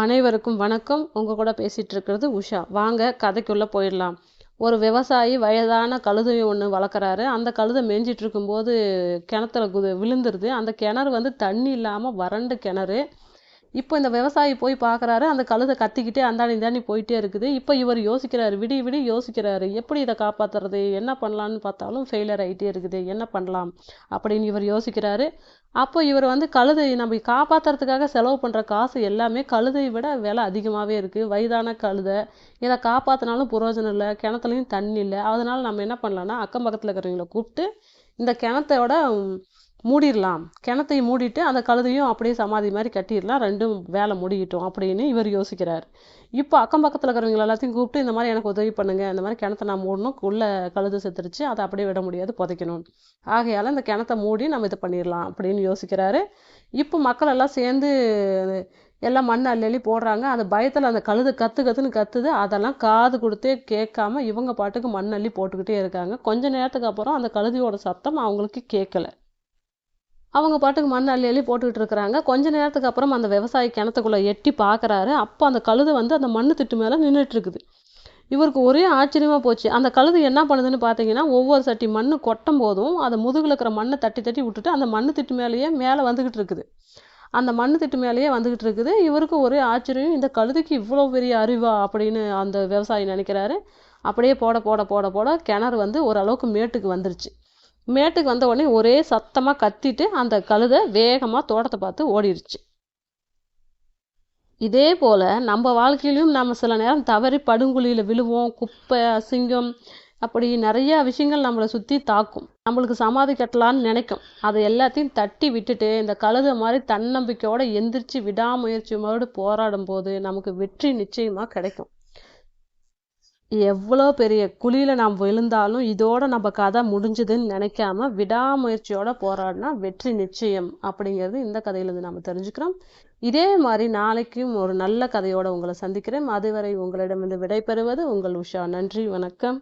அனைவருக்கும் வணக்கம். உங்க கூட பேசிட்டு இருக்கிறது உஷா. வாங்க கதைக்குள்ள போயிடலாம். ஒரு விவசாயி வயதான கழுதை ஒன்று வளர்க்குறாரு. அந்த கழுதை மேய்ஞ்சிட்டு இருக்கும்போது கிணத்துல விழுந்துருது. அந்த கிணறு வந்து தண்ணி இல்லாமல் வறண்ட கிணறு. இப்போ இந்த விவசாயி போய் பார்க்குறாரு. அந்த கழுதை கத்திக்கிட்டே அந்தாண்டி இந்தாண்டி போயிட்டே இருக்குது. இப்போ இவர் யோசிக்கிறாரு, விடிய விடிய யோசிக்கிறாரு, எப்படி இதை காப்பாற்றுறது, என்ன பண்ணலான்னு பார்த்தாலும் ஃபெயிலியர் ஆகிட்டே இருக்குது, என்ன பண்ணலாம் அப்படின்னு இவர் யோசிக்கிறாரு. அப்போ இவர் வந்து கழுதை நம்ம காப்பாற்றுறதுக்காக செலவு பண்ணுற காசு எல்லாமே கழுதையை விட விலை அதிகமாகவே இருக்குது. வயதான கழுதை, இதை காப்பாற்றினாலும் பிரயோஜனம் இல்லை, கிணத்துலையும் தண்ணி இல்லை. அதனால் நம்ம என்ன பண்ணலான்னா அக்கம் பக்கத்தில் இருக்கிறவங்கள கூப்பிட்டு இந்த கிணத்தோட மூடிடலாம், கிணத்தையும் மூடிட்டு அந்த கழுதையும் அப்படியே சமாதி மாதிரி கட்டிடலாம், ரெண்டும் வேலை முடியட்டும் அப்படின்னு இவர் யோசிக்கிறார். இப்போ அக்கம் பக்கத்தில் இருக்கிறவங்க எல்லாத்தையும் கூப்பிட்டு இந்த மாதிரி எனக்கு உதவி பண்ணுங்க, இந்த மாதிரி கிணத்தை நான் மூடணும், உள்ள கழுதை செத்துருச்சு, அதை அப்படியே விட முடியாது, புதைக்கணும், ஆகையால் இந்த கிணத்தை மூடி நம்ம இதை பண்ணிடலாம் அப்படின்னு யோசிக்கிறாரு. இப்போ மக்கள் எல்லாம் சேர்ந்து எல்லாம் மண் அள்ளி அள்ளி போடுறாங்க. அந்த பயத்தில் அந்த கழுதை கத்துன்னு கத்துது. அதெல்லாம் காது கொடுத்தே கேட்காம இவங்க பாட்டுக்கு மண் அள்ளி போட்டுக்கிட்டே இருக்காங்க. கொஞ்ச நேரத்துக்கு அப்புறம் அந்த கழுதையோட சத்தம் அவங்களுக்கு கேட்கல. அவங்க பாட்டுக்கு மண் அள்ளி அள்ளி போட்டுக்கிட்டு இருக்கிறாங்க. கொஞ்ச நேரத்துக்கு அப்புறம் அந்த விவசாயி கிணத்துக்குள்ளே எட்டி பார்க்குறாரு. அப்போ அந்த கழுதை வந்து அந்த மண்ணு திட்டு மேலே நின்றுட்டு இருக்குது. இவருக்கு ஒரே ஆச்சரியமாக போச்சு. அந்த கழுதை என்ன பண்ணுதுன்னு பார்த்தீங்கன்னா, ஒவ்வொரு சட்டி மண் கொட்டும் போதும் அதை முதுகில் இருக்கிற மண்ணை தட்டி தட்டி விட்டுட்டு அந்த மண்ணு திட்டு மேலே வந்துக்கிட்டு இருக்குது. அந்த மண்ணு திட்டு மேலேயே வந்துக்கிட்டு இருக்குது. இவருக்கு ஒரே ஆச்சரியம், இந்த கழுதைக்கு இவ்வளோ பெரிய அறிவா அப்படின்னு அந்த விவசாயி நினைக்கிறாரு. அப்படியே போட போட போட போட கிணறு வந்து ஓரளவுக்கு மேட்டுக்கு வந்துருச்சு. மேட்டுக்கு வந்த உடனே ஒரே சத்தமாக கத்திட்டு அந்த கழுதை வேகமாக தோட்டத்தை பார்த்து ஓடிடுச்சு. இதே போல் நம்ம வாழ்க்கையிலும் நம்ம சில நேரம் தவறி படுங்குழியில் விழுவோம். குப்பை, அசிங்கம், அப்படி நிறையா விஷயங்கள் நம்மளை சுற்றி தாக்கும். நம்மளுக்கு சமாதி கட்டலான்னு நினைக்கும். அதை எல்லாத்தையும் தட்டி விட்டுட்டு இந்த கழுதை மாதிரி தன்னம்பிக்கையோடு எந்திரிச்சு விடாமுயற்சியோடு போராடும் போது நமக்கு வெற்றி நிச்சயமாக கிடைக்கும். எவ்வளோ பெரிய குழியில் நாம் விழுந்தாலும் இதோட நம்ம கதை முடிஞ்சதுன்னு நினைக்காம விடாமுயற்சியோட போராடினா வெற்றி நிச்சயம் அப்படிங்கிறது இந்த கதையிலேருந்து நாம் தெரிஞ்சுக்கிறோம். இதே மாதிரி நாளைக்கும் ஒரு நல்ல கதையோடு உங்களை சந்திக்கிறேன். அதுவரை உங்களிடமிருந்து விடைபெறுவது உங்கள் உஷா. நன்றி, வணக்கம்.